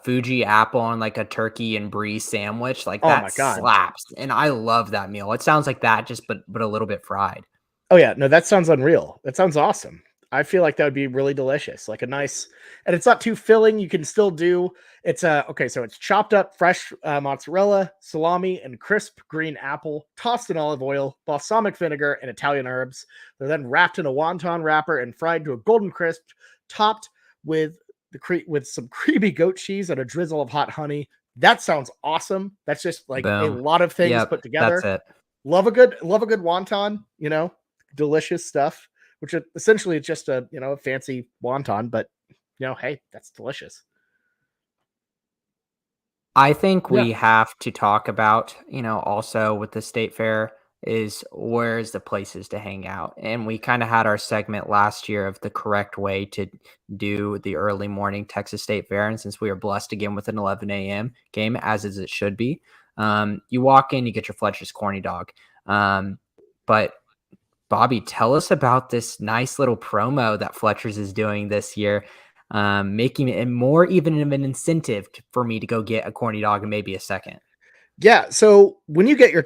Fuji apple on like a turkey and brie sandwich? Like Oh my that God. slaps. And I love that meal. It sounds like that, just but a little bit fried. Oh yeah, no, that sounds unreal. That sounds awesome. I feel like that would be really delicious. Like a nice, and it's not too filling. You can still do. It's okay. So it's chopped up fresh mozzarella, salami, and crisp green apple, tossed in olive oil, balsamic vinegar, and Italian herbs. They're then wrapped in a wonton wrapper and fried to a golden crisp, topped with with some creamy goat cheese and a drizzle of hot honey. That sounds awesome. That's just like a Boom. lot of things Yep, put that's together. it. Love a good wonton. Delicious stuff, which essentially it's just a a fancy wonton, but hey, that's delicious. I think Yeah. we have to talk about, also with the state fair is where's the places to hang out. And we kind of had our segment last year of the correct way to do the early morning Texas State Fair. And since we are blessed again with an 11 a.m. game, as is it should be, you walk in, you get your Fletcher's corny dog. But Bobby, tell us about this nice little promo that Fletcher's is doing this year, making it more even of an incentive for me to go get a corny dog and maybe a second. Yeah. So when you get your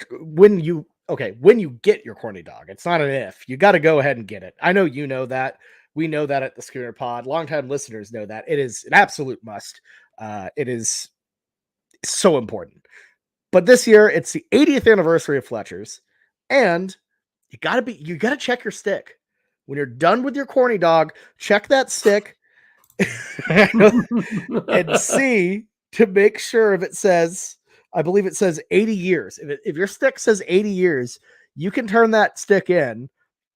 corny dog, it's not an if. You got to go ahead and get it. I know you know that. We know that at the Schooner Pod. Longtime listeners know that it is an absolute must. It is so important. But this year, it's the 80th anniversary of Fletcher's, and you gotta check your stick. When you're done with your corny dog, check that stick and see to make sure if it says, I believe it says 80 years. If your stick says 80 years, you can turn that stick in,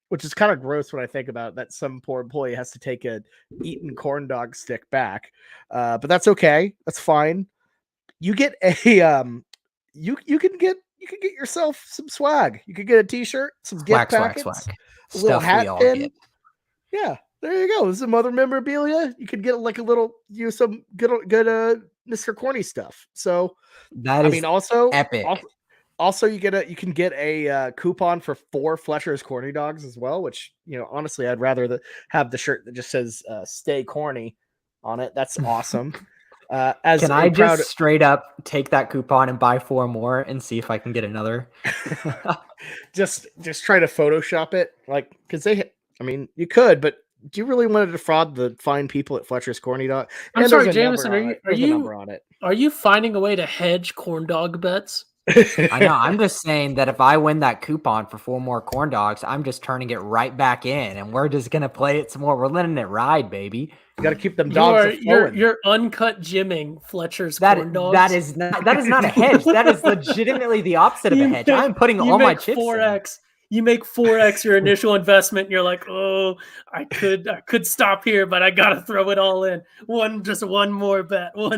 which is kind of gross when I think about it, that some poor employee has to take a eaten corn dog stick back. But that's okay. That's fine. You get a you can get yourself some swag. You could get a t-shirt, some gift packets, a little Stuff hat we all pin. get. Yeah, there you go. Some other memorabilia. You could get like a little some good Mr. Corny stuff. So That is also epic. Also, you can get a coupon for 4 Fletcher's corny dogs as well. Which honestly, I'd rather have the shirt that just says "Stay Corny" on it. That's awesome. Can I just straight up take that coupon and buy 4 more and see if I can get another? just try to Photoshop it, like, because you could, but do you really want to defraud the fine people at Fletcher's Corny Dog? I'm sorry, Jameson. Are you finding a way to hedge corn dog bets? I know. I'm just saying that if I win that coupon for 4 more corn dogs, I'm just turning it right back in, and we're just gonna play it some more. We're letting it ride, baby. You got to keep them dogs. You're uncut gymming Fletcher's corn dogs. That is not a hedge. That is legitimately the opposite of a hedge. I'm putting all my chips 4x. You make 4x your initial investment, and you're like, oh, I could stop here, but I gotta throw it all in. One more bet. But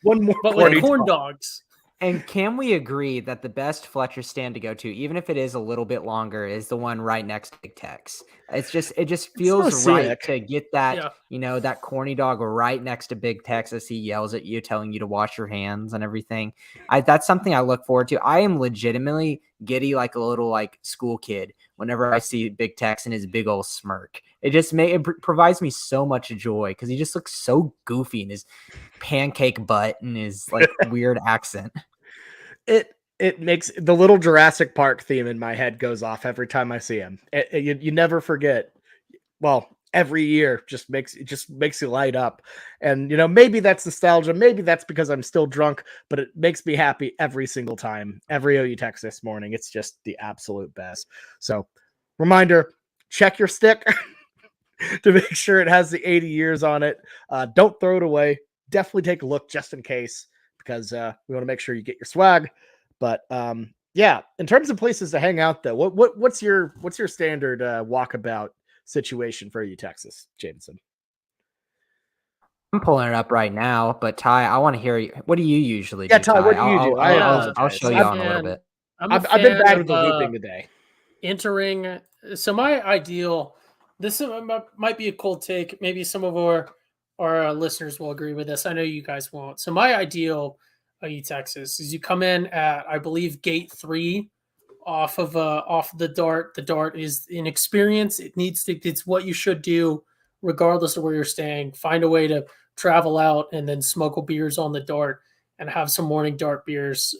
with corn dogs. And can we agree that the best Fletcher stand to go to, even if it is a little bit longer, is the one right next to Big Tex? It just feels right to get that, that corny dog right next to Big Tex as he yells at you, telling you to wash your hands and everything. That's something I look forward to. I am legitimately giddy like a little school kid whenever I see Big Tex and his big old smirk. It provides me so much joy because he just looks so goofy in his pancake butt and his weird accent. It makes the little Jurassic Park theme in my head goes off every time I see him. You never forget. Well, every year just makes you light up. And maybe that's nostalgia. Maybe that's because I'm still drunk, but it makes me happy every single time. Every OU Texas morning. It's just the absolute best. So, reminder: check your stick to make sure it has the 80 years on it. Don't throw it away. Definitely take a look just in case, because we want to make sure you get your swag. But Yeah, in terms of places to hang out, though, what's your standard walkabout situation for you, Texas, Jameson? I'm pulling it up right now, but Ty, I want to hear you. What do you usually Yeah, do, Ty, Ty? what do you do? I I'll apologize. show you on a little bit. I'm a I've been fan bad of with the looping today. entering. So my ideal, this might be a cold take. Maybe some of our listeners will agree with this. I know you guys won't. So my ideal, Texas, is you come in at, I believe, gate 3 off of the dart. The dart is an experience. It's what you should do regardless of where you're staying. Find a way to travel out and then smuggle beers on the dart and have some morning dart beers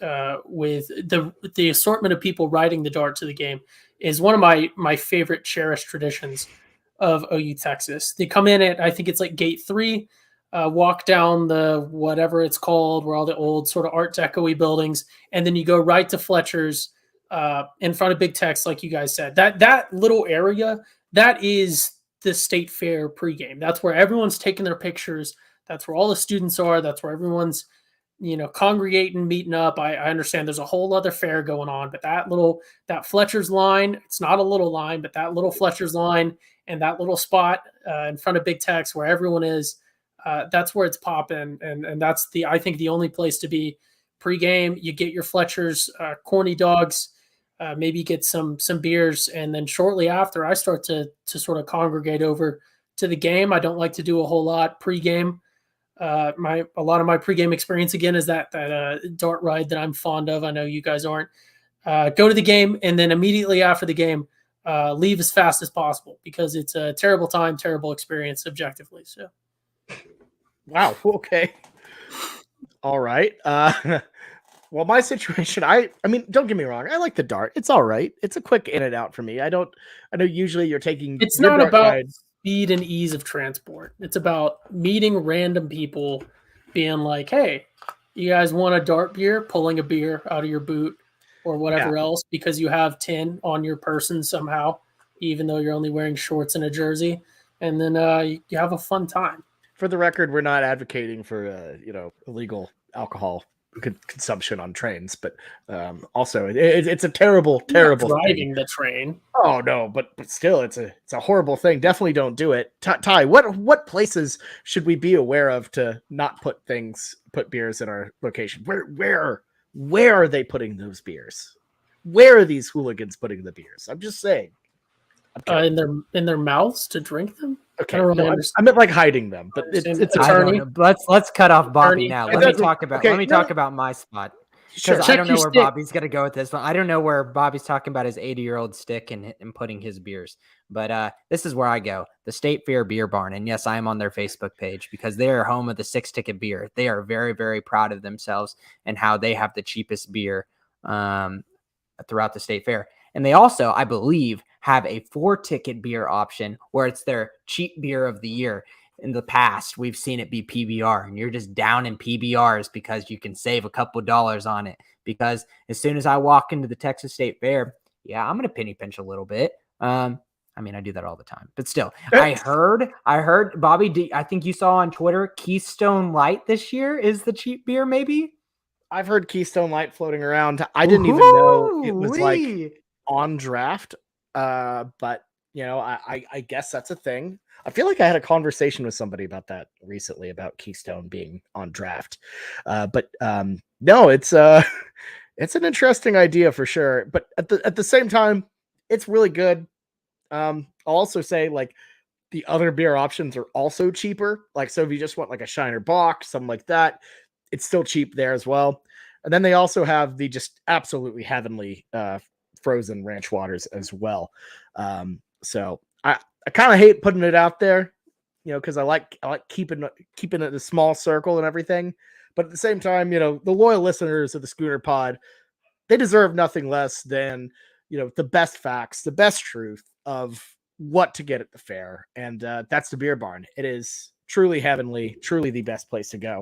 with the assortment of people riding the dart to the game is one of my favorite cherished traditions of OU Texas. They come in at, I think it's like gate 3, walk down the whatever it's called, where all the old sort of Art Deco-y buildings, and then you go right to Fletcher's in front of Big Tex, like you guys said. That little area, that is the State Fair pregame. That's where everyone's taking their pictures. That's where all the students are. That's where everyone's congregating, meeting up. I understand there's a whole other fair going on, but that Fletcher's line, it's not a little line, but that little Fletcher's line and that little spot in front of Big Tex where everyone is, that's where it's popping. And that's I think the only place to be pregame. You get your Fletcher's corny dogs, maybe get some beers, and then shortly after I start to sort of congregate over to the game. I don't like to do a whole lot pregame. A lot of my pregame experience again is that dart ride that I'm fond of. I know you guys aren't. Go to the game, and then immediately after the game, leave as fast as possible because it's a terrible time, terrible experience objectively. So, wow. Okay. All right. Well, my situation, I mean, don't get me wrong. I like the dart. It's all right. It's a quick in and out for me. I know usually you're taking. It's your not dart about ride. speed and ease of transport. It's about meeting random people, being like, "Hey, you guys want a dart beer?" Pulling a beer out of your boot or whatever else because you have 10 on your person somehow, even though you're only wearing shorts and a jersey, and then you have a fun time. For the record, we're not advocating for illegal alcohol consumption on trains, but also it's a terrible Driving thing. the train. Oh no, but still, it's a horrible thing. Definitely don't do it. Ty, what places should we be aware of to not put beers in our location? Where are they putting those beers? Where are these hooligans putting the beers? I'm just saying. In their mouths to drink them. Okay, I don't really I meant like hiding them, but it's attorney. Let's cut off Bobby Attorney. now. Okay, Let me talk about my spot. Sure. Because I don't know where Bobby's going to go with this one. I don't know where Bobby's talking about his 80-year-old stick and putting his beers. But this is where I go. The State Fair Beer Barn. And yes, I am on their Facebook page because they are home of the 6-ticket beer. They are very, very proud of themselves and how they have the cheapest beer throughout the State Fair. And they also, I believe, have a 4-ticket beer option where it's their cheap beer of the year. In the past, we've seen it be PBR, and you're just down in PBRs because you can save a couple dollars on it. Because as soon as I walk into the Texas State Fair, yeah, I'm going to penny pinch a little bit. I mean, I do that all the time, but still, I heard, Bobby, I think you saw on Twitter, Keystone Light this year is the cheap beer, maybe? I've heard Keystone Light floating around. I didn't even know it was like on draft. But I guess that's a thing. I feel like I had a conversation with somebody about that recently about Keystone being on draft. But no, it's an interesting idea for sure. But at the same time, it's really good. I'll also say like the other beer options are also cheaper. Like, so if you just want like a Shiner Bock, something like that, it's still cheap there as well. And then they also have the just absolutely heavenly frozen ranch waters as well. So I kind of hate putting it out there, because I like keeping it a small circle and everything. But at the same time, the loyal listeners of the Schooner Pod, they deserve nothing less than, the best facts, the best truth of what to get at the fair. And that's the Beer Barn. It is truly heavenly, truly the best place to go.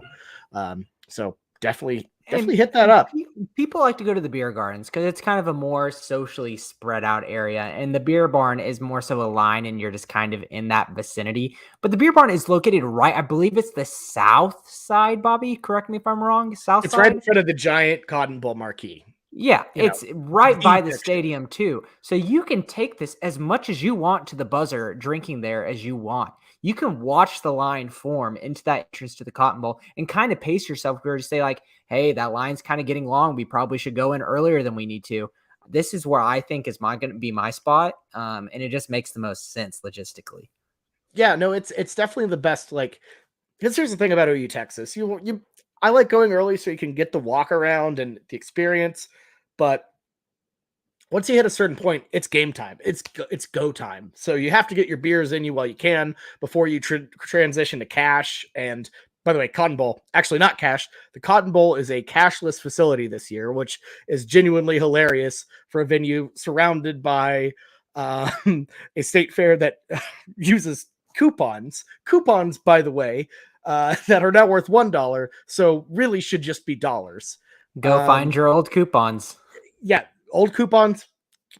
So definitely hit that up. People like to go to the beer gardens because it's kind of a more socially spread out area. And the Beer Barn is more so a line and you're just kind of in that vicinity. But the Beer Barn is located right, I believe it's the south side, Bobby. Correct me if I'm wrong. South side? It's right in front of the giant Cotton Bowl marquee. Yeah, You know, it's right the by the fixture. stadium too. So you can take this as much as you want to the buzzer drinking there as you want. You can watch the line form into that entrance to the Cotton Bowl and kind of pace yourself where to say like, hey, that line's kind of getting long. We probably should go in earlier than we need to. This is where I think is going to be my spot. And it just makes the most sense logistically. Yeah, no, it's definitely the best. Like, because here's the thing about OU Texas, I like going early so you can get the walk around and the experience, but once you hit a certain point, it's game time. It's go time. So you have to get your beers in you while you can before you transition to cash. And by the way, Cotton Bowl, actually not cash. The Cotton Bowl is a cashless facility this year, which is genuinely hilarious for a venue surrounded by a state fair that uses coupons. Coupons, by the way, that are now worth $1. So really should just be dollars. Go find your old coupons. Yeah, old coupons.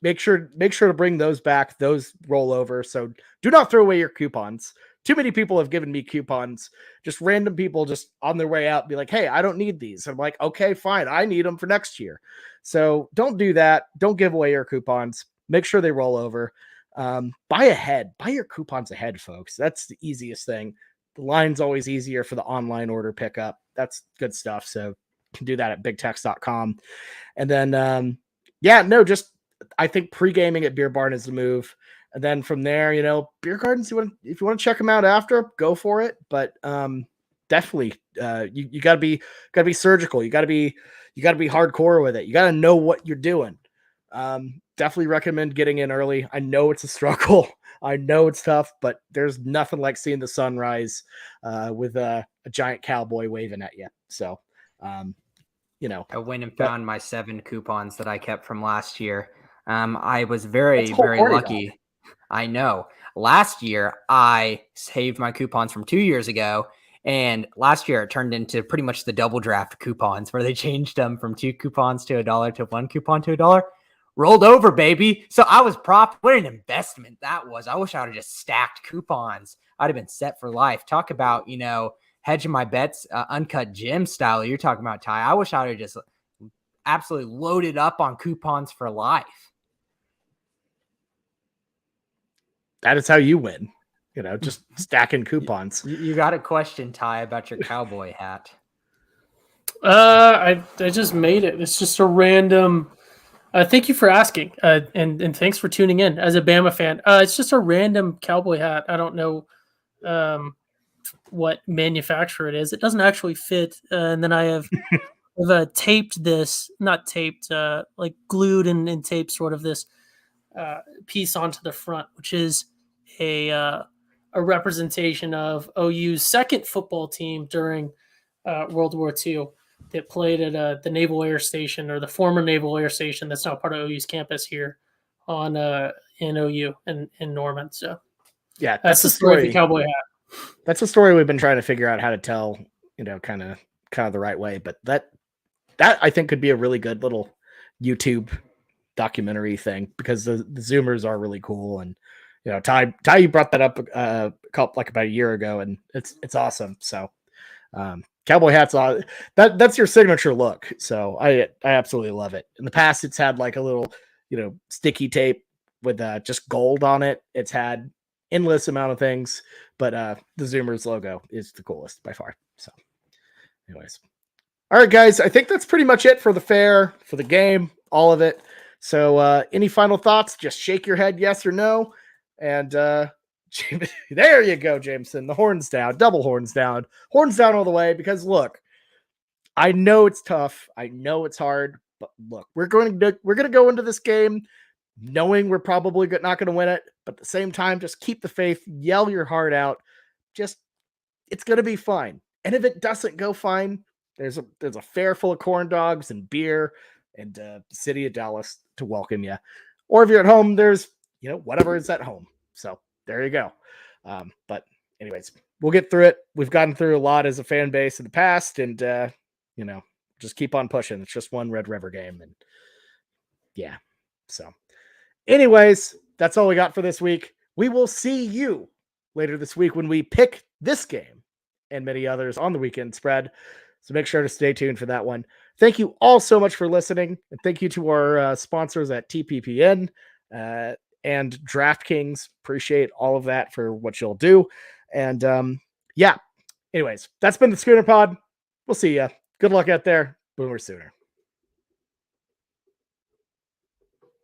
Make sure to bring those back. Those roll over. So do not throw away your coupons. Too many people have given me coupons. Just random people just on their way out be like, "Hey, I don't need these." I'm like, "Okay, fine. I need them for next year." So don't do that. Don't give away your coupons. Make sure they roll over. Buy ahead. Buy your coupons ahead, folks. That's the easiest thing. The line's always easier for the online order pickup. That's good stuff. So you can do that at bigtex.com. And then just I think pre-gaming at Beer Barn is the move. And then from there, beer gardens, if you want to check them out after, go for it. But definitely you gotta be surgical. You gotta be hardcore with it. You gotta know what you're doing. Definitely recommend getting in early. I know it's a struggle. I know it's tough, but there's nothing like seeing the sunrise with a giant cowboy waving at you. So I went and found my 7 coupons that I kept from last year. I was very, very lucky. Dog. I know. Last year, I saved my coupons from 2 years ago. And last year, it turned into pretty much the double draft coupons where they changed them from 2 coupons to $1 to 1 coupon to $1. Rolled over, baby. So I was what an investment that was. I wish I would have just stacked coupons. I'd have been set for life. Talk about, hedging my bets, uncut gem style you're talking about, Ty. I wish I would have just absolutely loaded up on coupons for life. That is how you win. Just stacking coupons. You got a question, Ty, about your cowboy hat. I just made it. It's just a random. Thank you for asking, and thanks for tuning in. As a Bama fan, it's just a random cowboy hat. I don't know what manufacturer it is. It doesn't actually fit. And then I have taped this, not taped, like glued and taped sort of this piece onto the front, which is a representation of OU's second football team during World War II that played at the Naval Air Station, or the former Naval Air Station that's now part of OU's campus here in OU in Norman. So yeah, that's the story of the cowboy hat. That's a story we've been trying to figure out how to tell, kind of the right way. But that I think could be a really good little YouTube documentary thing, because the Zoomers are really cool. And Ty, you brought that up about a year ago, and it's awesome. So cowboy hats on that's your signature look. So I absolutely love it. In the past, it's had like a little sticky tape with just gold on it. It's had endless amount of things, but the Zoomers logo is the coolest by far. So anyways, all right, guys, I think that's pretty much it for the fair, for the game, all of it. So any final thoughts? Just shake your head yes or no. And there you go, Jameson. The horns down, double horns down all the way. Because look, I know it's tough. I know it's hard, but look, we're going to go into this game knowing we're probably not going to win it, but at the same time, just keep the faith, yell your heart out. Just, it's going to be fine. And if it doesn't go fine, there's a fair full of corn dogs and beer and the city of Dallas to welcome you. Or if you're at home, there's, whatever is at home. So there you go. But anyways, we'll get through it. We've gotten through a lot as a fan base in the past, and just keep on pushing. It's just one Red River game. And yeah. So anyways, that's all we got for this week. We will see you later this week when we pick this game and many others on the weekend spread. So make sure to stay tuned for that one. thank you all so much for listening. And thank you to our sponsors at TPPN and DraftKings. Appreciate all of that for what you'll do. And yeah, anyways, that's been the Schooner Pod. We'll see ya. Good luck out there. Boomer Sooner.